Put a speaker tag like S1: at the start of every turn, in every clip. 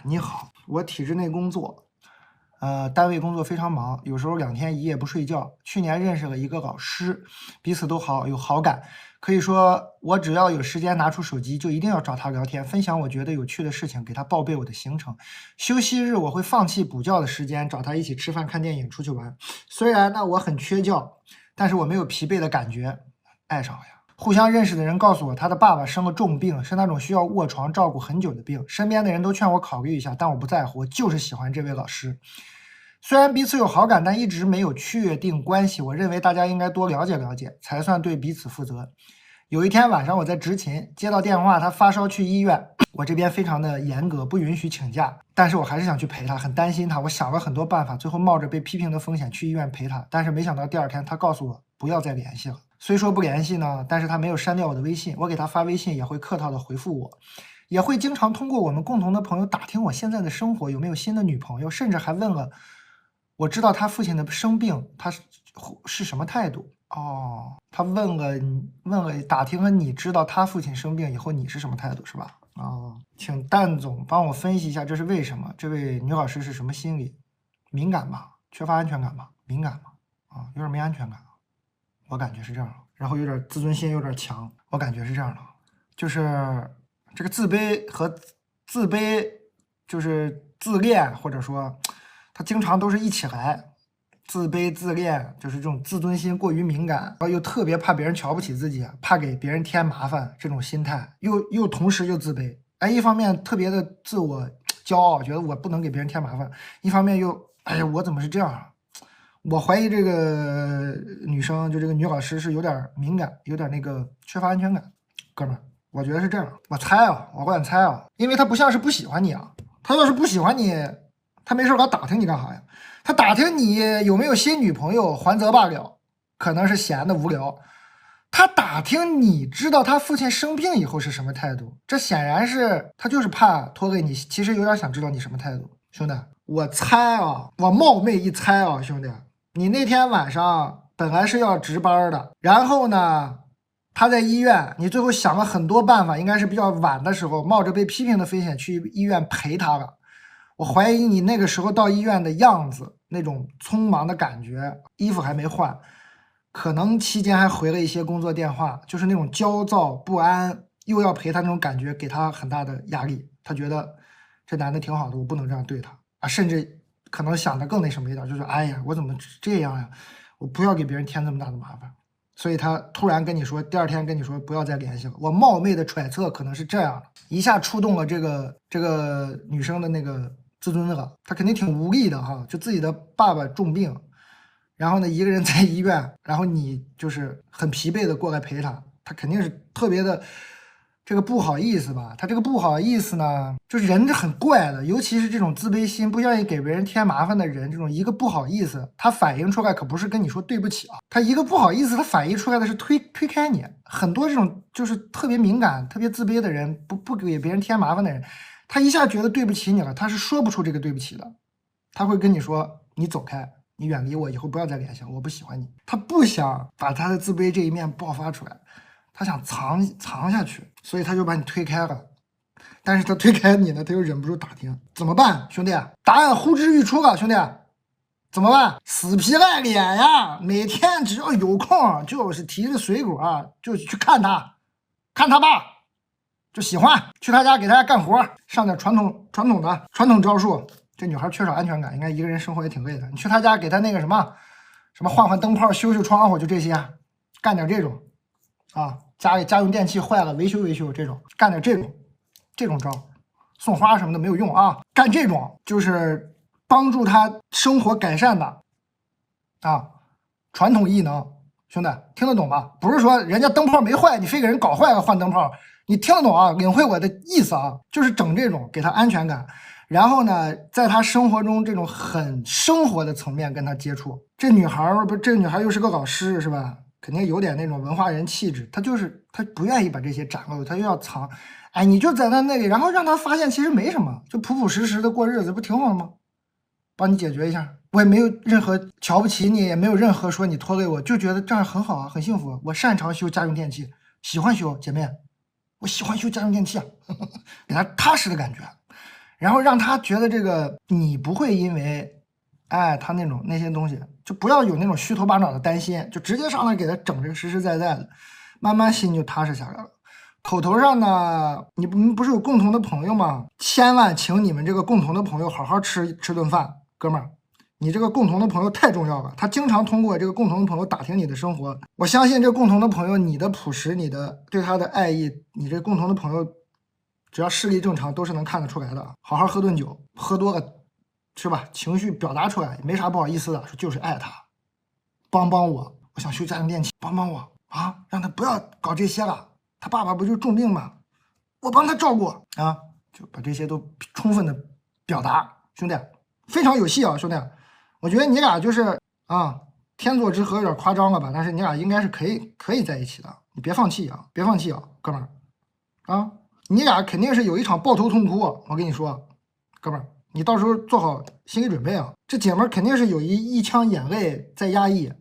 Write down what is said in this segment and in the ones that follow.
S1: 你好，我体制内工作，单位工作非常忙，有时候2天1夜不睡觉。去年认识了一个老师，彼此都有好感，可以说我只要有时间拿出手机，就一定要找他聊天，分享我觉得有趣的事情，给他报备我的行程。休息日我会放弃补觉的时间，找他一起吃饭、看电影、出去玩。虽然呢我很缺觉，但是我没有疲惫的感觉，爱上了呀。互相认识的人告诉我，他的爸爸生了重病，是那种需要卧床照顾很久的病。身边的人都劝我考虑一下，但我不在乎，我就是喜欢这位老师。虽然彼此有好感，但一直没有确定关系。我认为大家应该多了解了解，才算对彼此负责。有一天晚上，我在执勤，接到电话，他发烧去医院。我这边非常的严格，不允许请假，但是我还是想去陪他，很担心他。我想了很多办法，最后冒着被批评的风险去医院陪他。但是没想到第2天，他告诉我不要再联系了。虽说不联系呢，但是他没有删掉我的微信，我给他发微信也会客套的回复我，也会经常通过我们共同的朋友打听我现在的生活，有没有新的女朋友，甚至还问了我知道他父亲的生病，他是什么态度。他问了打听了你知道他父亲生病以后你是什么态度是吧？请蛋总帮我分析一下这是为什么，这位女老师是什么心理？敏感吧？缺乏安全感吧？敏感吧？有点没安全感。我感觉是这样，然后有点自尊心有点强，我感觉是这样的，就是这个自卑和自卑就是自恋，或者说他经常都是一起来，自卑自恋就是这种自尊心过于敏感，然后又特别怕别人瞧不起自己，怕给别人添麻烦，这种心态又同时又自卑，一方面特别的自我骄傲，觉得我不能给别人添麻烦，一方面又我怎么是这样。我怀疑这个女生，就这个女老师是有点敏感，有点那个缺乏安全感。哥们儿，我觉得是这样，我敢猜啊，因为她不像是不喜欢你啊，她要是不喜欢你，她没事老打听你干啥呀？她打听你有没有新女朋友，还则罢了，可能是闲的无聊。她打听你知道她父亲生病以后是什么态度，这显然是她就是怕拖累你，其实有点想知道你什么态度。兄弟，我猜啊，我冒昧一猜啊，兄弟。你那天晚上本来是要值班的，然后呢，他在医院，你最后想了很多办法，应该是比较晚的时候，冒着被批评的风险去医院陪他了。我怀疑你那个时候到医院的样子，那种匆忙的感觉，衣服还没换，可能期间还回了一些工作电话，就是那种焦躁不安，又要陪他那种感觉，给他很大的压力。他觉得这男的挺好的，我不能这样对他啊，甚至可能想的更那什么一点，就是哎呀，我怎么这样呀？我不要给别人添这么大的麻烦。所以他突然跟你说，第2天跟你说不要再联系了。我冒昧的揣测，可能是这样的，一下触动了这个女生的那个自尊了。她肯定挺无力的哈，就自己的爸爸重病，然后呢一个人在医院，然后你就是很疲惫的过来陪她，她肯定是特别的。这个不好意思吧，他这个不好意思呢，就是人是很怪的，尤其是这种自卑心、不愿意给别人添麻烦的人，这种一个不好意思，他反映出来可不是跟你说对不起啊，他一个不好意思，他反映出来的是推开你。很多这种就是特别敏感、特别自卑的人，不给别人添麻烦的人，他一下觉得对不起你了，他是说不出这个对不起的，他会跟你说你走开，你远离我，以后不要再联系了，我不喜欢你。他不想把他的自卑这一面爆发出来。他想藏下去，所以他就把你推开了。但是他推开你呢，他又忍不住打听，怎么办，兄弟？答案呼之欲出了，兄弟，怎么办？死皮赖脸呀！每天只要有空，就是提着水果就去看他爸，就喜欢去他家给他家干活，上点传统招数。这女孩缺少安全感，应该一个人生活也挺累的。你去他家给他那个什么换灯泡、修窗户，就这些，干点这种家里家用电器坏了维修这种，干点这种招，送花什么的没有用啊，干这种就是帮助他生活改善的传统艺能。兄弟听得懂吧？不是说人家灯泡没坏你非给人搞坏了换灯泡，你听得懂啊？领会我的意思啊，就是整这种给他安全感，然后呢在他生活中这种很生活的层面跟他接触。这女孩又是个老师是吧？肯定有点那种文化人气质，他不愿意把这些展露，他又要藏。你就在那里，然后让他发现其实没什么，就朴实的过日子，不挺好吗？帮你解决一下，我也没有任何瞧不起你，也没有任何说你拖累我，就觉得这样很好啊，很幸福。我擅长修家用电器，喜欢修，姐妹，我喜欢修家用电器给他踏实的感觉。然后让他觉得这个你不会因为，哎，他那些东西，就不要有那种虚头巴脑的担心，就直接上来给他整这个实实在在的，慢慢心就踏实下来了。口头上呢，你们不是有共同的朋友吗？千万请你们这个共同的朋友好好吃顿饭，哥们儿。你这个共同的朋友太重要了，他经常通过这个共同的朋友打听你的生活。我相信这共同的朋友，你的朴实，你的对他的爱意，你这共同的朋友，只要视力正常，都是能看得出来的。好好喝顿酒，喝多了，是吧？情绪表达出来，没啥不好意思的，说就是爱他，帮帮我，我想修家庭电器，帮帮我啊，让他不要搞这些了。他爸爸不就重病吗？我帮他照顾啊，就把这些都充分的表达，兄弟，非常有戏啊，兄弟。我觉得你俩就是啊，天作之合有点夸张了吧？但是你俩应该是可以在一起的，你别放弃啊，别放弃啊，哥们儿啊，你俩肯定是有一场抱头痛哭，我跟你说，哥们儿，你到时候做好心理准备啊。这姐们儿肯定是有一腔眼泪在压抑，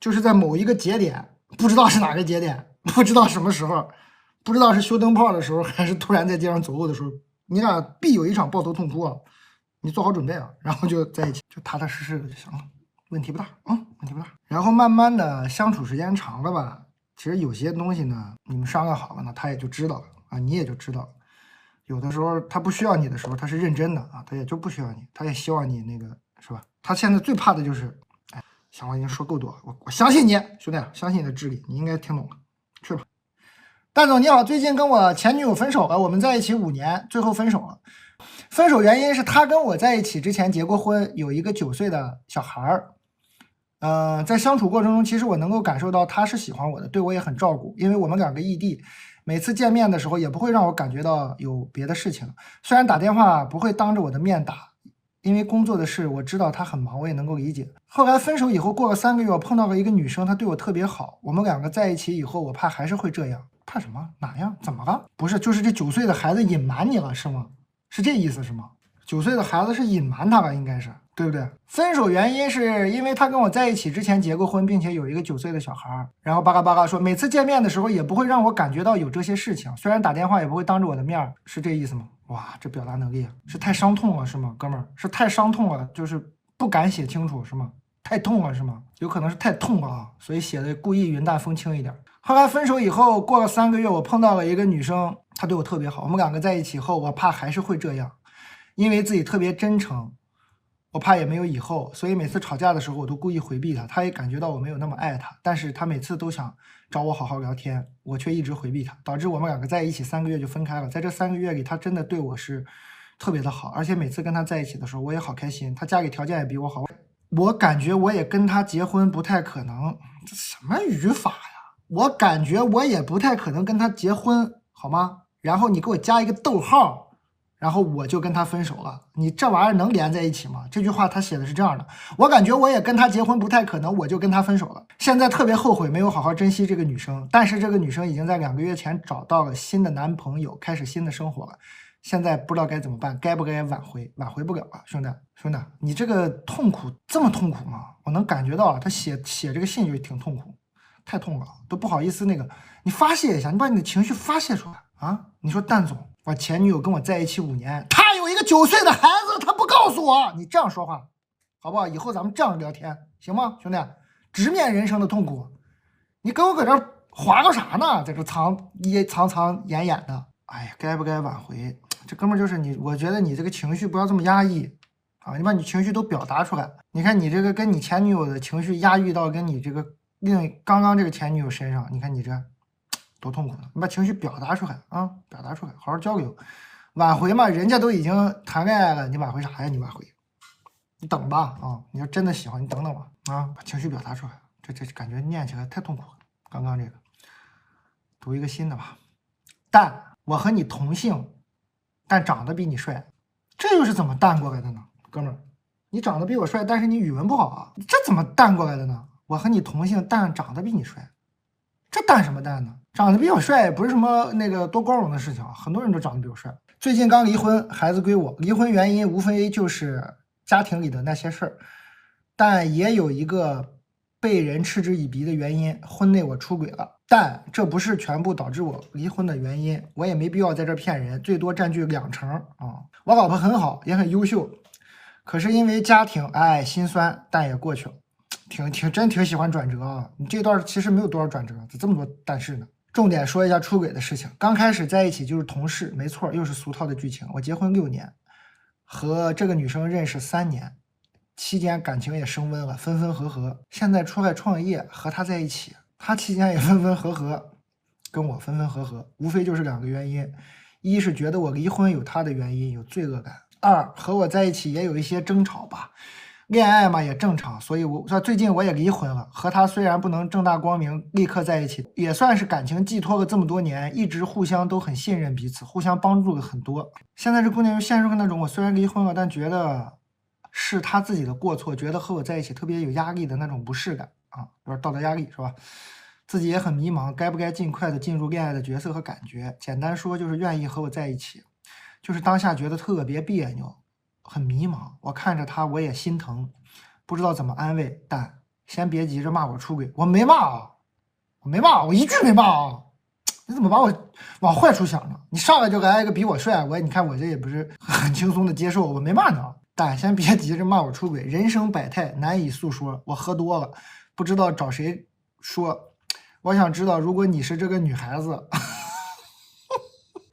S1: 就是在某一个节点，不知道是哪个节点，不知道什么时候，不知道是修灯泡的时候，还是突然在街上走路的时候，你俩必有一场抱头痛哭啊。你做好准备啊，然后就在一起，就踏踏实实的就行了，问题不大，问题不大。然后慢慢的相处时间长了吧，其实有些东西呢，你们商量好了呢，他也就知道了啊，你也就知道了。有的时候他不需要你的时候，他是认真的啊，他也就不需要你，他也希望你那个是吧？他现在最怕的就是，哎，行了，已经说够多了，我相信你，兄弟，相信你的智力，你应该听懂了，去吧。蛋总你好，最近跟我前女友分手了，我们在一起5年，最后分手了。分手原因是他跟我在一起之前结过婚，有一个9岁的小孩儿。在相处过程中，其实我能够感受到他是喜欢我的，对我也很照顾。因为我们2个异地，每次见面的时候也不会让我感觉到有别的事情。虽然打电话不会当着我的面打，因为工作的事我知道他很忙，我也能够理解。后来分手以后，过了3个月，我碰到了一个女生，她对我特别好。我们2个在一起以后，我怕还是会这样。怕什么？哪样？怎么了？不是，就是这9岁的孩子隐瞒你了，是吗？是这意思是吗？9岁的孩子是隐瞒他吧，应该是，对不对？分手原因是因为他跟我在一起之前结过婚，并且有一个9岁的小孩，然后巴拉巴拉说每次见面的时候也不会让我感觉到有这些事情，虽然打电话也不会当着我的面，是这意思吗？哇，这表达能力是太伤痛了是吗？哥们儿，是太伤痛了，就是不敢写清楚是吗？太痛了是吗？有可能是太痛了啊，所以写的故意云淡风轻一点。后来分手以后，过了3个月，我碰到了一个女生，她对我特别好。我们2个在一起后，我怕还是会这样，因为自己特别真诚，我怕也没有以后，所以每次吵架的时候，我都故意回避她。她也感觉到我没有那么爱她，但是她每次都想找我好好聊天，我却一直回避她，导致我们2个在一起3个月就分开了。在这3个月里，她真的对我是特别的好，而且每次跟她在一起的时候，我也好开心。她家里条件也比我好，我感觉我也跟她结婚不太可能，这什么语法呀？我感觉我也不太可能跟他结婚，好吗？然后你给我加一个逗号，然后我就跟他分手了。你这玩意儿能连在一起吗？这句话他写的是这样的：我感觉我也跟他结婚不太可能，我就跟他分手了。现在特别后悔没有好好珍惜这个女生，但是这个女生已经在2个月前找到了新的男朋友，开始新的生活了。现在不知道该怎么办，该不该挽回？挽回不了了，兄弟，你这个痛苦这么痛苦吗？我能感觉到他写这个信就挺痛苦。太痛了，都不好意思你发泄一下，你把你的情绪发泄出来啊！你说蛋总，我前女友跟我在一起5年，她有一个9岁的孩子，她不告诉我，你这样说话，好不好？以后咱们这样聊天，行吗，兄弟？直面人生的痛苦，你给我搁这划个啥呢？在这藏掩的，哎呀，该不该挽回？这哥们就是你，我觉得你这个情绪不要这么压抑啊！你把你情绪都表达出来。你看你这个跟你前女友的情绪压抑到跟你这个。刚刚这个前女友身上，你看你这多痛苦呢！你把情绪表达出来啊，表达出来，好好交流。挽回嘛，人家都已经谈恋爱了，你挽回啥呀？你挽回，你等吧啊！你要真的喜欢，你等等吧啊！把情绪表达出来，这感觉念起来太痛苦了。刚刚这个，读一个新的吧。但我和你同姓，但长得比你帅，这又是怎么淡过来的呢？哥们儿，你长得比我帅，但是你语文不好啊，这怎么淡过来的呢？我和你同姓，但长得比你帅，这淡什么淡呢？长得比我帅不是什么那个多光荣的事情啊，很多人都长得比我帅。最近刚离婚，孩子归我，离婚原因无非就是家庭里的那些事儿，但也有一个被人嗤之以鼻的原因，婚内我出轨了。但这不是全部导致我离婚的原因，我也没必要在这骗人，最多占据20%啊。我老婆很好，也很优秀，可是因为家庭，哎，心酸，但也过去了。真挺喜欢转折啊！你这段其实没有多少转折，咋这么多但是呢？重点说一下出轨的事情。刚开始在一起就是同事，没错，又是俗套的剧情。我结婚6年，和这个女生认识3年，期间感情也升温了，分分合合。现在出来创业，和她在一起，她期间也分分合合，跟我分分合合，无非就是2个原因：一是觉得我离婚有她的原因，有罪恶感；二和我在一起也有一些争吵吧。恋爱嘛也正常，所以我说最近我也离婚了，和他虽然不能正大光明立刻在一起，也算是感情寄托了这么多年，一直互相都很信任彼此，互相帮助了很多。现在这姑娘又陷入了那种我虽然离婚了，但觉得是她自己的过错，觉得和我在一起特别有压力的那种不适感啊，有点道德压力是吧？自己也很迷茫，该不该尽快的进入恋爱的角色和感觉？简单说就是愿意和我在一起，就是当下觉得特别别扭。很迷茫，我看着他我也心疼，不知道怎么安慰。但先别急着骂我出轨，我没骂啊，我没骂，我一句没骂啊！你怎么把我往坏处想呢？你上来就来一个比我帅，你看我这也不是很轻松的接受，我没骂呢。但先别急着骂我出轨，人生百态难以诉说，我喝多了，不知道找谁说。我想知道，如果你是这个女孩子，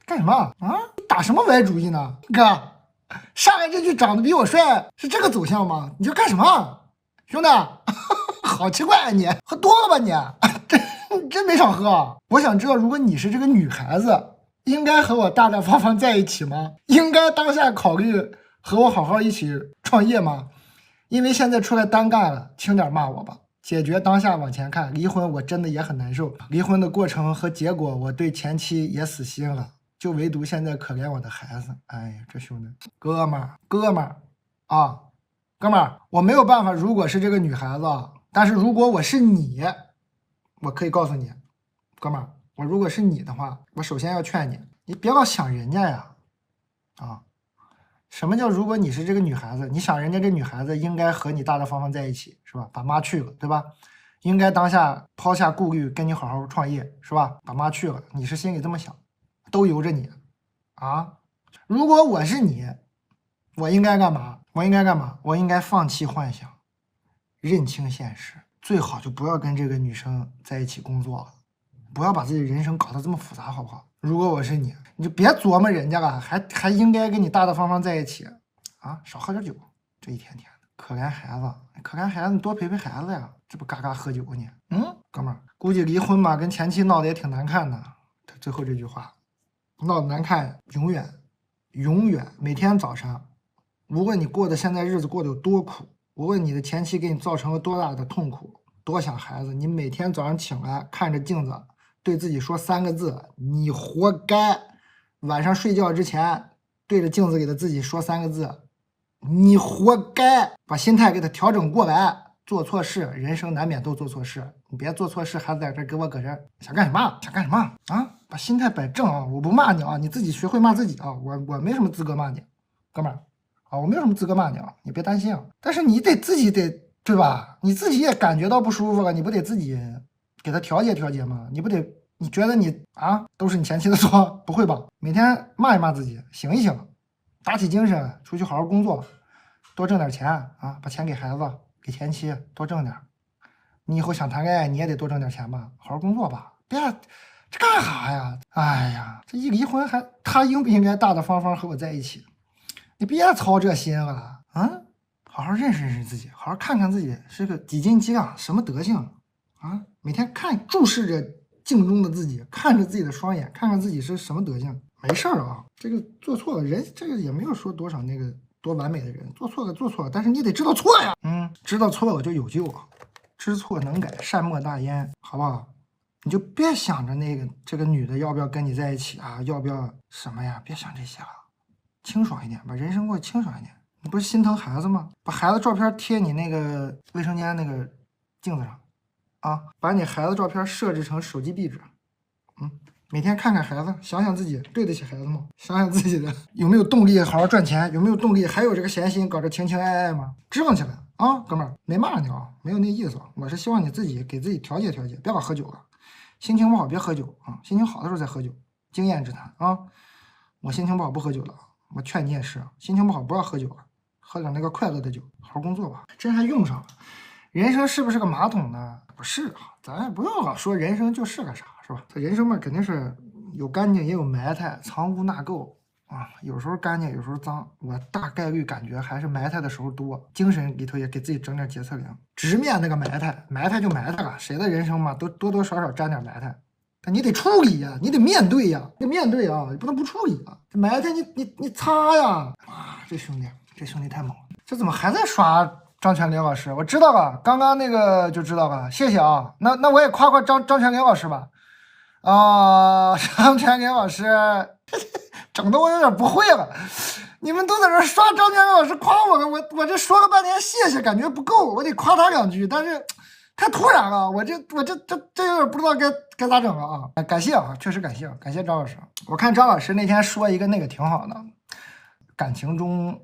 S1: 干什么啊？打什么歪主意呢，哥？上来这句长得比我帅是这个走向吗？你这干什么，兄弟？好奇怪啊你，喝多了吧你？真没少喝啊！我想知道，如果你是这个女孩子，应该和我大大方方在一起吗？应该当下考虑和我好好一起创业吗？因为现在出来单干了，轻点骂我吧。解决当下往前看，离婚我真的也很难受，离婚的过程和结果，我对前妻也死心了。就唯独现在可怜我的孩子，哎呀，这兄弟，哥们儿啊，哥们儿，我没有办法。如果是这个女孩子，但是如果我是你，我可以告诉你，哥们儿，我如果是你的话，我首先要劝你，你别老想人家呀，啊，什么叫如果你是这个女孩子，你想人家这女孩子应该和你大大方方在一起，是吧？把妈去了，对吧？应该当下抛下顾虑，跟你好好创业，是吧？把妈去了，你是心里这么想。都由着你啊！如果我是你，我应该干嘛？我应该放弃幻想，认清现实，最好就不要跟这个女生在一起工作了，不要把自己人生搞得这么复杂，好不好？如果我是你，你就别琢磨人家了，还应该跟你大大方方在一起啊！少喝点酒，这一天天的，可怜孩子，你多陪陪孩子呀！这不嘎嘎喝酒呢？哥们儿，估计离婚吧，跟前妻闹得也挺难看的。最后这句话。闹得难看，永远每天早上，无论你过的现在日子过得有多苦，无论你的前妻给你造成了多大的痛苦，多想孩子，你每天早上醒来看着镜子，对自己说3个字：你活该。晚上睡觉之前对着镜子给他自己说3个字：你活该。把心态给他调整过来。做错事，人生难免都做错事，你别做错事还在这给我搁这想干什么啊？把心态摆正啊！我不骂你啊，你自己学会骂自己啊！我没什么资格骂你，哥们儿啊，我没有什么资格骂你啊，你别担心啊。但是你得自己对吧？你自己也感觉到不舒服了，你不得自己给他调节吗？你觉得你啊都是你前妻的错？不会吧？每天骂一骂自己，醒一醒，打起精神，出去好好工作，多挣点钱啊，把钱给孩子。给前妻多挣点，你以后想谈恋爱，你也得多挣点钱吧，好好工作吧，别这干啥呀？哎呀，这一离婚他应不应该大大方方和我在一起？你别操这心了啊！好好认识认识自己，好好看看自己是个几斤几两，什么德行啊？每天注视着镜中的自己，看着自己的双眼，看看自己是什么德行。没事啊，这个做错了，人这个也没有说多少那个。多完美的人，做错了，但是你得知道错呀。知道错了就有救，知错能改，善莫大焉，好不好？你就别想着这个女的要不要跟你在一起啊，要不要什么呀？别想这些了，清爽一点，把人生过得清爽一点。你不是心疼孩子吗？把孩子照片贴你那个卫生间那个镜子上啊，把你孩子照片设置成手机壁纸，每天看看孩子，想想自己对得起孩子吗？想想自己的有没有动力好好赚钱，有没有动力还有这个闲心搞这情情爱爱吗？支棱起来啊，哥们儿，没骂你啊，没有那意思，我是希望你自己给自己调节，别老喝酒了，心情不好别喝酒啊，心情好的时候再喝酒。经验之谈啊，我心情不好不喝酒了，我劝你也是，心情不好不要喝酒了，喝点那个快乐的酒，好好工作吧。真还用上了。人生是不是个马桶呢？不是啊，咱也不用老说人生就是个啥，是吧？这人生嘛，肯定是有干净也有埋汰，藏污纳垢啊，有时候干净，有时候脏。我大概率感觉还是埋汰的时候多，精神里头也给自己整点洁厕灵，直面那个埋汰，埋汰就埋汰了。谁的人生嘛，都多多少少沾点埋汰。但你得处理呀，你得面对呀，你面对啊，你不能不处理啊。这埋汰你擦呀！啊，这兄弟太猛了，这怎么还在刷张泉灵老师？我知道了，刚刚那个就知道了，谢谢啊。那我也夸夸张泉灵老师吧。啊，张泉灵老师，整的我有点不会了。你们都在这刷张泉灵老师夸我了，我这说了半天谢谢，感觉不够，我得夸他2句，但是。太突然了，我这有点不知道该咋整了啊！感谢啊，确实感谢张老师。我看张老师那天说一个那个挺好的，感情中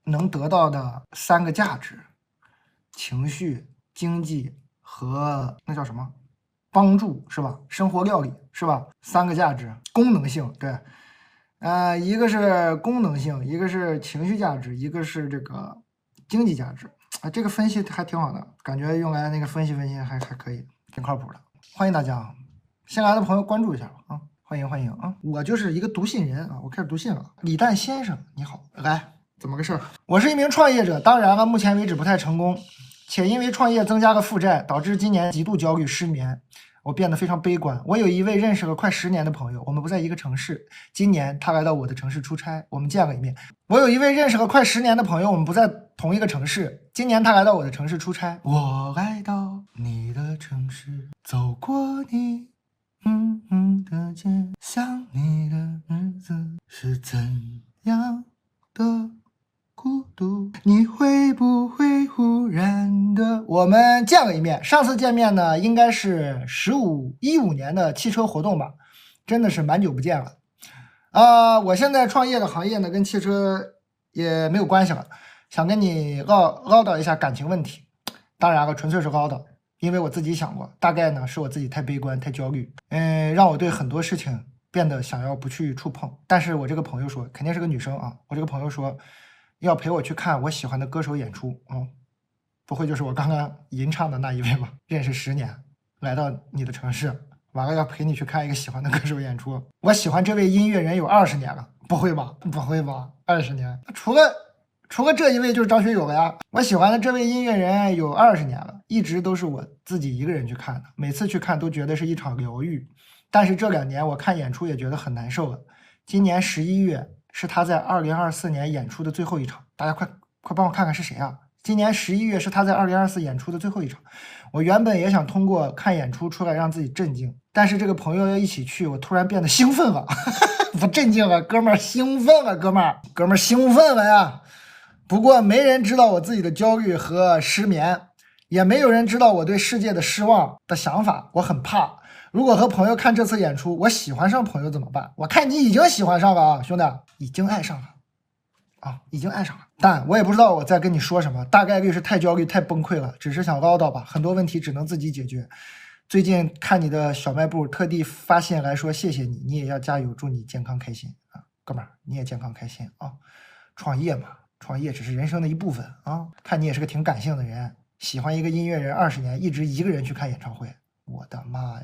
S1: 能得到的3个价值：情绪、经济和那叫什么？帮助是吧？生活料理是吧？3个价值，功能性对，一个是功能性，一个是情绪价值，一个是这个经济价值。啊，这个分析还挺好的，感觉用来那个分析还可以，挺靠谱的。欢迎大家啊，新来的朋友关注一下啊，欢迎啊！我就是一个读信人啊，我开始读信了。李诞先生你好，来，怎么个事儿？我是一名创业者，当然了，目前为止不太成功，且因为创业增加了负债，导致今年极度焦虑失眠。我变得非常悲观。我有一位认识了快10年的朋友，我们不在一个城市。今年他来到我的城市出差，我们见了一面。我有一位认识了快10年的朋友，我们不在同一个城市。今年他来到我的城市出差。我来到你的城市，走过你的街，想你的日子是怎样的孤独，你会不会忽然的？我们见了一面，上次见面呢，应该是15年的汽车活动吧，真的是蛮久不见了。我现在创业的行业呢，跟汽车也没有关系了，想跟你唠叨一下感情问题。当然了，纯粹是唠叨，因为我自己想过，大概呢是我自己太悲观、太焦虑，让我对很多事情变得想要不去触碰。但是我这个朋友说，肯定是个女生啊，我这个朋友说。要陪我去看我喜欢的歌手演出不会就是我刚刚吟唱的那一位吧？认识10年，来到你的城市，完了要陪你去看一个喜欢的歌手演出。我喜欢这位音乐人有20年了，不会吧？20年？除了这一位就是张学友了呀。我喜欢的这位音乐人有20年了，一直都是我自己一个人去看的，每次去看都觉得是一场疗愈。但是这2年我看演出也觉得很难受了。今年11月。是他在2024年演出的最后一场，大家快帮我看看是谁啊？今年11月是他在2024演出的最后一场。我原本也想通过看演出出来让自己镇静，但是这个朋友要一起去，我突然变得兴奋了，不镇静了，哥们儿兴奋了，哥们儿兴奋了呀！不过没人知道我自己的焦虑和失眠，也没有人知道我对世界的失望的想法，我很怕。如果和朋友看这次演出，我喜欢上朋友怎么办？我看你已经喜欢上了啊，兄弟，已经爱上了啊，已经爱上了。但我也不知道我在跟你说什么，大概率是太焦虑、太崩溃了，只是想唠叨吧。很多问题只能自己解决。最近看你的小卖部，特地发信来说谢谢你，你也要加油，祝你健康开心啊，哥们儿，你也健康开心啊。创业嘛，创业只是人生的一部分啊。看你也是个挺感性的人，喜欢一个音乐人20年，一直一个人去看演唱会，我的妈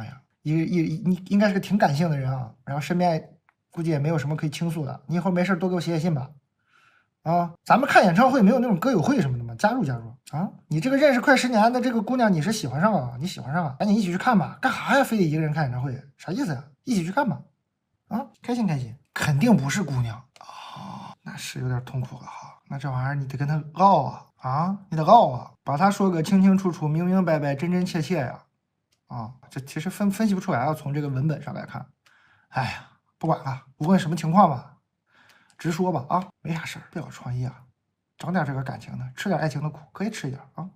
S1: 呀！你应该是个挺感性的人啊，然后身边估计也没有什么可以倾诉的。你以后没事多给我写信吧。咱们看演唱会没有那种歌友会什么的吗？加入啊！你这个认识快10年的这个姑娘，你是喜欢上了？你喜欢上了，赶紧一起去看吧。干啥呀？非得一个人看演唱会？啥意思呀？一起去看吧。开心，肯定不是姑娘啊，那是有点痛苦了哈。那这玩意儿你得跟他唠啊，你得唠啊，把他说个清清楚楚、明明白白、真真切切呀。这其实分析不出来，要从这个文本上来看。哎呀，不管了，无论什么情况吧，直说吧啊，没啥事儿，别老创意啊，整点这个感情的，吃点爱情的苦，可以吃一点啊。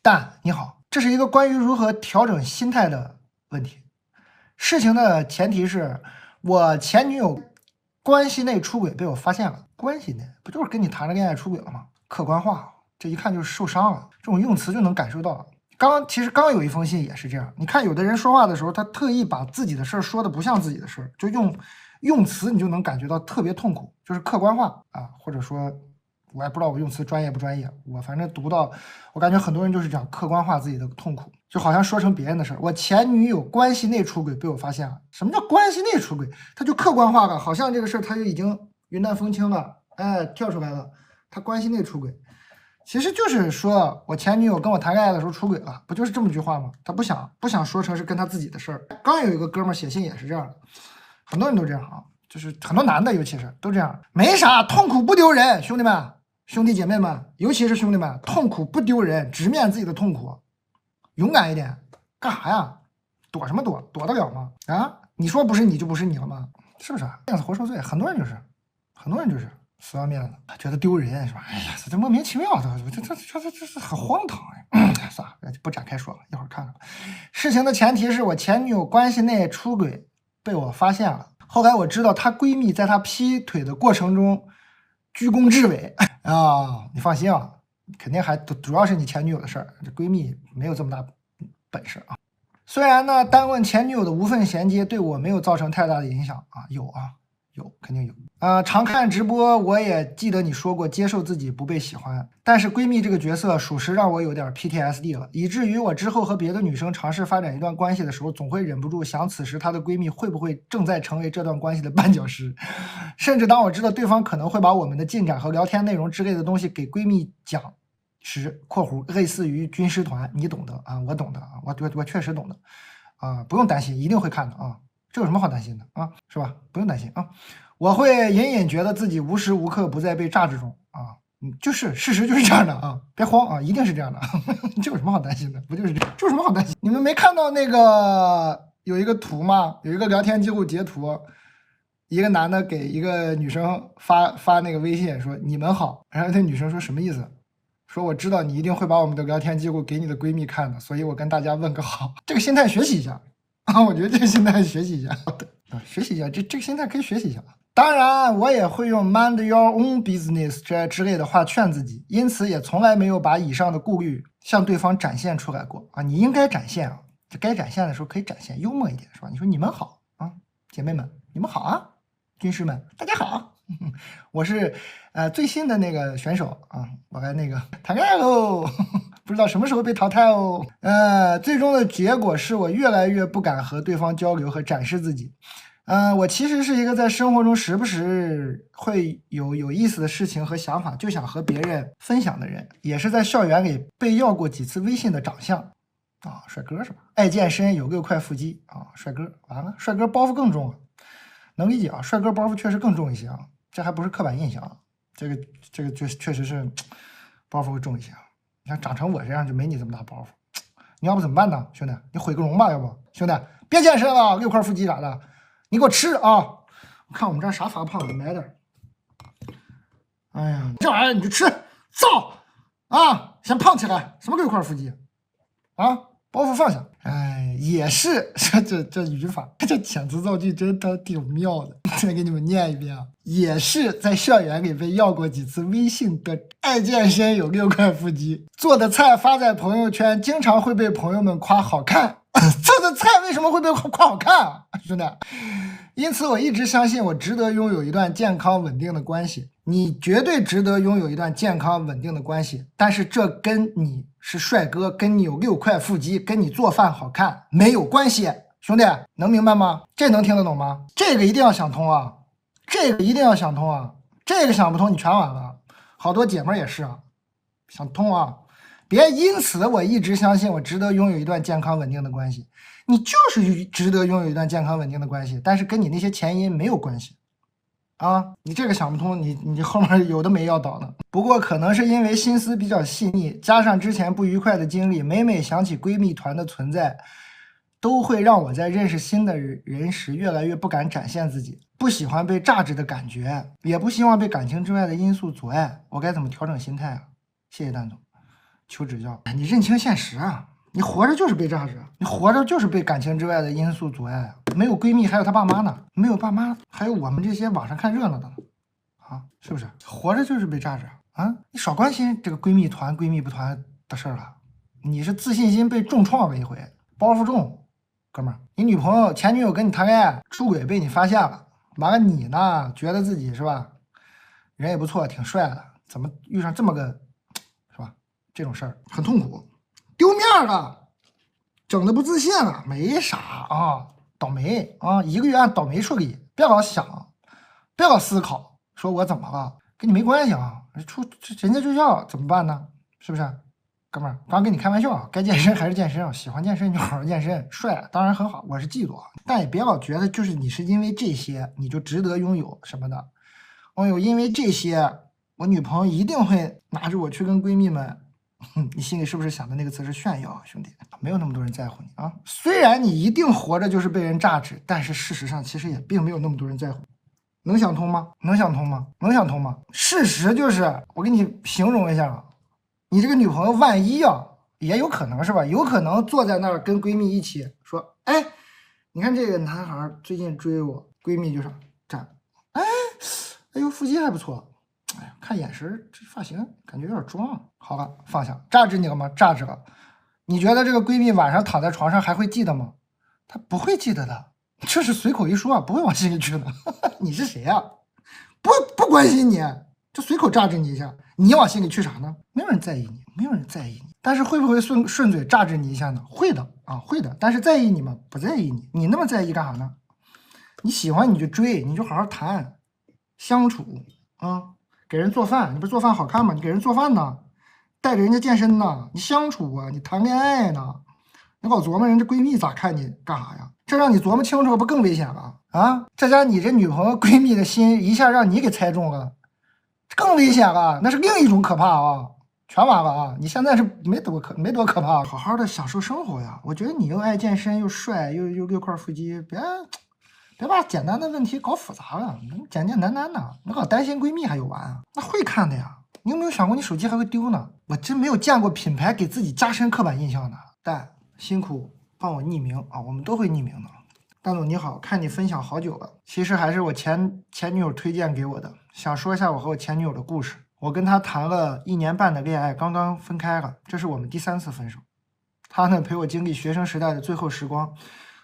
S1: 但你好，这是一个关于如何调整心态的问题。事情的前提是我前女友关系内出轨被我发现了，关系内不就是跟你谈着恋爱出轨了吗？客观化，这一看就是受伤了，这种用词就能感受到。其实刚有一封信也是这样，你看有的人说话的时候，他特意把自己的事儿说的不像自己的事儿，就用词你就能感觉到特别痛苦，就是客观化啊，或者说我也不知道我用词专业不专业，我反正读到，我感觉很多人就是这样客观化自己的痛苦，就好像说成别人的事儿。我前女友关系内出轨被我发现了，什么叫关系内出轨？他就客观化了，好像这个事儿他就已经云淡风轻了，哎，跳出来了，他关系内出轨。其实就是说我前女友跟我谈恋爱的时候出轨了，不就是这么句话吗？他不想说成是跟他自己的事儿。刚有一个哥们儿写信也是这样的，很多人都这样啊，就是很多男的尤其是都这样，没啥，痛苦不丢人，兄弟们、兄弟姐妹们，尤其是兄弟们，痛苦不丢人，直面自己的痛苦，勇敢一点，干啥呀？躲什么躲？躲得了吗？啊，你说不是你就不是你了吗？是不是？面子活受罪，很多人就是。死要面子，觉得丢人是吧？哎呀，这莫名其妙的，这很荒唐呀！算了，不展开说了，一会儿看看。事情的前提是我前女友关系内出轨被我发现了，后来我知道她闺蜜在她劈腿的过程中居功至伟啊！你放心啊，肯定还主要是你前女友的事儿，这闺蜜没有这么大本事啊。虽然呢，单问前女友的无缝衔接对我没有造成太大的影响啊，有肯定有常看直播，我也记得你说过接受自己不被喜欢，但是闺蜜这个角色属实让我有点 PTSD 了，以至于我之后和别的女生尝试发展一段关系的时候，总会忍不住想此时她的闺蜜会不会正在成为这段关系的绊脚石，甚至当我知道对方可能会把我们的进展和聊天内容之类的东西给闺蜜讲时（括弧类似于军师团），你懂得啊，我懂的啊，我确实懂的啊，不用担心，一定会看的啊。这有什么好担心的啊？是吧？不用担心啊！我会隐隐觉得自己无时无刻不在被榨制中啊，就是事实就是这样的啊，别慌啊，一定是这样的，这有什么好担心的？不就是这？这有什么好担心？你们没看到那个有一个图吗？有一个聊天记录截图，一个男的给一个女生发那个微信说你们好，然后那女生说什么意思？说我知道你一定会把我们的聊天记录给你的闺蜜看的，所以我跟大家问个好，这个心态学习一下。啊，我觉得这个心态学习一下，学习一下，这个心态可以学习一下。当然，我也会用 mind your own business 这之类的话劝自己，因此也从来没有把以上的顾虑向对方展现出来过啊。你应该展现啊，这该展现的时候可以展现，幽默一点是吧？你说你们好啊，姐妹们，你们好啊，军师们，大家好，我是最新的那个选手啊，我来那个谈恋爱喽。不知道什么时候被淘汰哦。最终的结果是我越来越不敢和对方交流和展示自己。我其实是一个在生活中时不时会有意思的事情和想法就想和别人分享的人，也是在校园里被要过几次微信的长相啊，帅哥是吧？爱健身，有6块腹肌啊，帅哥。完了，帅哥包袱更重了，能理解啊，帅哥包袱确实更重一些啊，这还不是刻板印象啊，这个确实是包袱会重一些啊。你看长成我这样就没你这么大包袱，你要不怎么办呢，兄弟？你毁个容吧，要不兄弟别健身了，6块腹肌咋的？你给我吃啊！我看我们这啥发胖，买点。哎呀，这玩意儿你就吃，造啊！先胖起来，什么6块腹肌啊？包袱放下。哎，也是这语法，这遣词造句真的挺妙的。再给你们念一遍啊，也是在校园里被要过几次微信的，爱健身，有6块腹肌，做的菜发在朋友圈，经常会被朋友们夸好看。做的菜为什么会被夸好看啊，兄弟？因此我一直相信我值得拥有一段健康稳定的关系，你绝对值得拥有一段健康稳定的关系，但是这跟你是帅哥，跟你有6块腹肌，跟你做饭好看没有关系，兄弟能明白吗？这能听得懂吗？这个一定要想通啊，这个一定要想通啊，这个想不通你全完了。好多姐妹也是啊，想通啊，别因此我一直相信我值得拥有一段健康稳定的关系，你就是值得拥有一段健康稳定的关系，但是跟你那些前因没有关系啊！你这个想不通，你后面有的没要倒呢。不过可能是因为心思比较细腻，加上之前不愉快的经历，每每想起闺蜜团的存在，都会让我在认识新的人时越来越不敢展现自己，不喜欢被榨汁的感觉，也不希望被感情之外的因素阻碍。我该怎么调整心态啊？谢谢蛋总，求指教。你认清现实啊！你活着就是被榨汁，你活着就是被感情之外的因素阻碍。没有闺蜜，还有她爸妈呢；没有爸妈，还有我们这些网上看热闹的呢。啊，是不是？活着就是被榨汁啊！你少关心这个闺蜜团、闺蜜不团的事儿了，你是自信心被重创了一回，包袱重，哥们儿，你女朋友前女友跟你谈恋爱出轨被你发现了，完了你呢觉得自己是吧，人也不错，挺帅的，怎么遇上这么个是吧？这种事儿很痛苦，丢面了，整的不自信了，没啥啊，倒霉啊，一个月按倒霉处理，别老想，别老思考，说我怎么了，跟你没关系啊，人家就要怎么办呢？是不是？哥们儿，刚跟你开玩笑，该健身还是健身啊，喜欢健身就好好健身，帅当然很好，我是嫉妒啊，但也别老觉得就是你是因为这些你就值得拥有什么的。哦呦，因为这些，我女朋友一定会拿着我去跟闺蜜们，你心里是不是想的那个词是炫耀啊，兄弟？没有那么多人在乎你啊。虽然你一定活着就是被人榨取，但是事实上其实也并没有那么多人在乎。能想通吗？能想通吗？能想通吗？事实就是，我给你形容一下，你这个女朋友万一啊，也有可能是吧？有可能坐在那儿跟闺蜜一起说，哎，你看这个男孩最近追我，闺蜜就说站，哎呦腹肌还不错，哎呀看眼神这发型感觉有点装，好了放下，榨汁你了吗？榨汁了。你觉得这个闺蜜晚上躺在床上还会记得吗？她不会记得的，这是随口一说啊，不会往心里去的。你是谁呀、不关心你，就随口榨汁你一下，你往心里去啥呢？没有人在意你，没有人在意你。但是会不会顺嘴榨汁你一下呢？会的啊，会的。但是在意你吗？不在意你。你那么在意干啥呢？你喜欢你就追，你就好好谈，相处啊，给人做饭，你不是做饭好看吗？你给人做饭呢，带着人家健身呢，你相处啊，你谈恋爱呢，你老琢磨人家闺蜜咋看你干啥呀？这让你琢磨清楚，不更危险了啊？这家你这女朋友闺蜜的心一下让你给猜中了，更危险了，那是另一种可怕啊！全完了啊！你现在是没多可怕，好好的享受生活呀！我觉得你又爱健身，又帅，又块腹肌，别把简单的问题搞复杂了，简简单单的，你老担心闺蜜还有完啊？那会看的呀！你有没有想过你手机还会丢呢？我真没有见过品牌给自己加深刻板印象的。但辛苦帮我匿名啊，我们都会匿名的。蛋总你好，看你分享好久了，其实还是我前女友推荐给我的，想说一下我和我前女友的故事。我跟她谈了1年半的恋爱，刚刚分开了，这是我们第3次分手。她呢陪我经历学生时代的最后时光。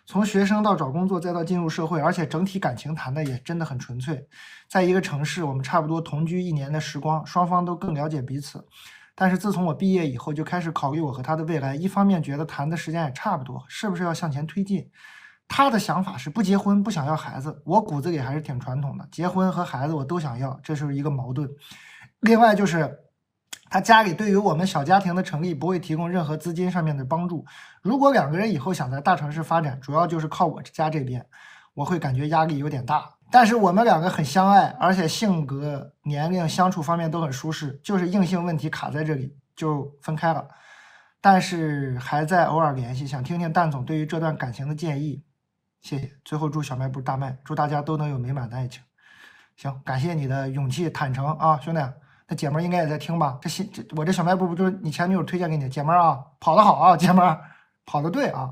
S1: 从学生到找工作，再到进入社会，而且整体感情谈的也真的很纯粹。在一个城市，我们差不多同居1年的时光，双方都更了解彼此。但是自从我毕业以后，就开始考虑我和他的未来。一方面觉得谈的时间也差不多，是不是要向前推进？他的想法是不结婚，不想要孩子。我骨子里还是挺传统的，结婚和孩子我都想要，这是一个矛盾。另外就是他家里对于我们小家庭的成立不会提供任何资金上面的帮助。如果2个人以后想在大城市发展，主要就是靠我家这边，我会感觉压力有点大。但是我们2个很相爱，而且性格、年龄、相处方面都很舒适，就是硬性问题卡在这里，就分开了。但是还在偶尔联系，想听听蛋总对于这段感情的建议，谢谢。最后祝小卖部大卖，祝大家都能有美满的爱情。行，感谢你的勇气、坦诚啊，兄弟。那姐们应该也在听吧？我这小卖部不就是你前女友推荐给你的姐们啊？跑得好啊，姐们跑得对啊！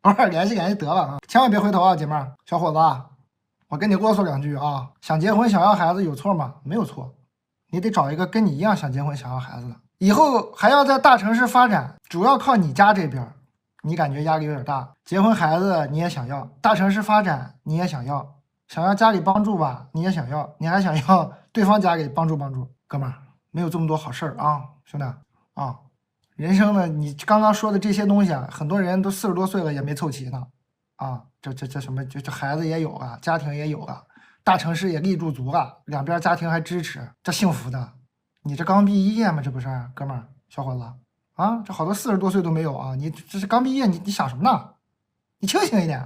S1: 偶尔联系得了啊，千万别回头啊，姐妹儿，小伙子，我跟你啰嗦2句啊。想结婚想要孩子有错吗？没有错，你得找一个跟你一样想结婚想要孩子的。以后还要在大城市发展，主要靠你家这边，你感觉压力有点大。结婚孩子你也想要，大城市发展你也想要，想要家里帮助吧，你也想要，你还想要对方家给帮助帮助。哥们儿，没有这么多好事儿啊，兄弟啊。人生呢，你刚刚说的这些东西啊，很多人都40多岁了也没凑齐呢，啊，这什么，这孩子也有了，家庭也有了，大城市也立住足了，两边家庭还支持，这幸福的。你这刚毕业嘛，这不是哥们儿小伙子啊，这好多40多岁都没有啊，你这是刚毕业，你想什么呢？你清醒一点，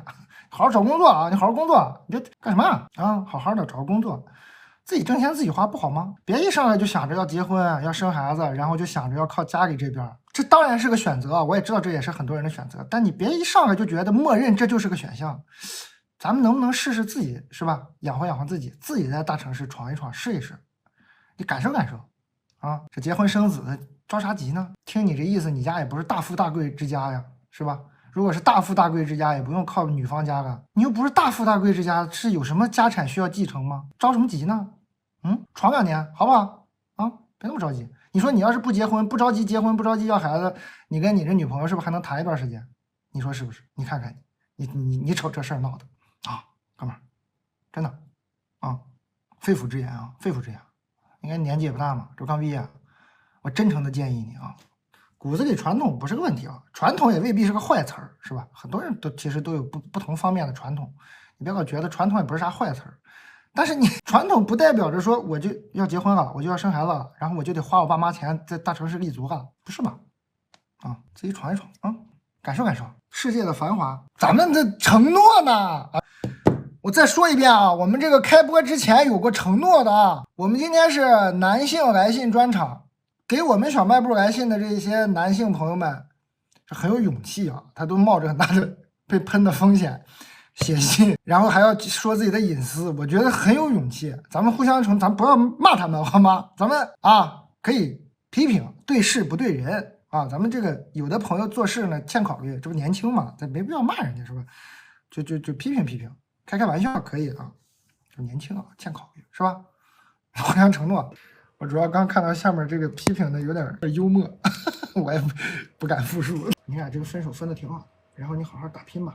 S1: 好好找工作啊，你好好工作，你这干什么啊？好好的找个工作。自己挣钱自己花不好吗？别一上来就想着要结婚要生孩子，然后就想着要靠家里这边，这当然是个选择，我也知道这也是很多人的选择，但你别一上来就觉得默认这就是个选项。咱们能不能试试自己，是吧？养活养活自己，自己在大城市闯一闯，试一试，你感受感受啊！这结婚生子的着啥急呢？听你这意思，你家也不是大富大贵之家呀，是吧？如果是大富大贵之家，也不用靠女方家了。你又不是大富大贵之家，是有什么家产需要继承吗？着什么急呢？闯2年好不好？啊，别那么着急。你说你要是不结婚，不着急结婚，不着急要孩子，你跟你这女朋友是不是还能谈一段时间？你说是不是？你看看你瞅这事儿闹的啊，哥们儿，真的啊，肺腑之言啊，肺腑之言。应该年纪也不大嘛，这刚毕业，我真诚的建议你啊，骨子里传统不是个问题啊，传统也未必是个坏词儿，是吧？很多人其实都有不同方面的传统，你别老觉得传统也不是啥坏词儿，但是你传统不代表着说我就要结婚了，我就要生孩子了，然后我就得花我爸妈钱在大城市立足了，不是吧？啊，自己闯一闯啊，感受感受世界的繁华，咱们的承诺呢啊。我再说一遍啊，我们这个开播之前有过承诺的啊。我们今天是男性来信专场，给我们小卖部来信的这些男性朋友们是很有勇气啊，他都冒着很大的被喷的风险写信，然后还要说自己的隐私，我觉得很有勇气。咱们互相咱不要骂他们好吗？咱们啊可以批评，对事不对人啊。咱们这个有的朋友做事呢欠考虑，这不年轻嘛，咱没必要骂人家是吧？就批评批评。开玩笑可以啊，就年轻啊，欠考虑是吧？互相承诺。我主要刚看到下面这个批评的有点幽默，我也不敢复述。你俩这个分手分的挺好，然后你好好打拼吧。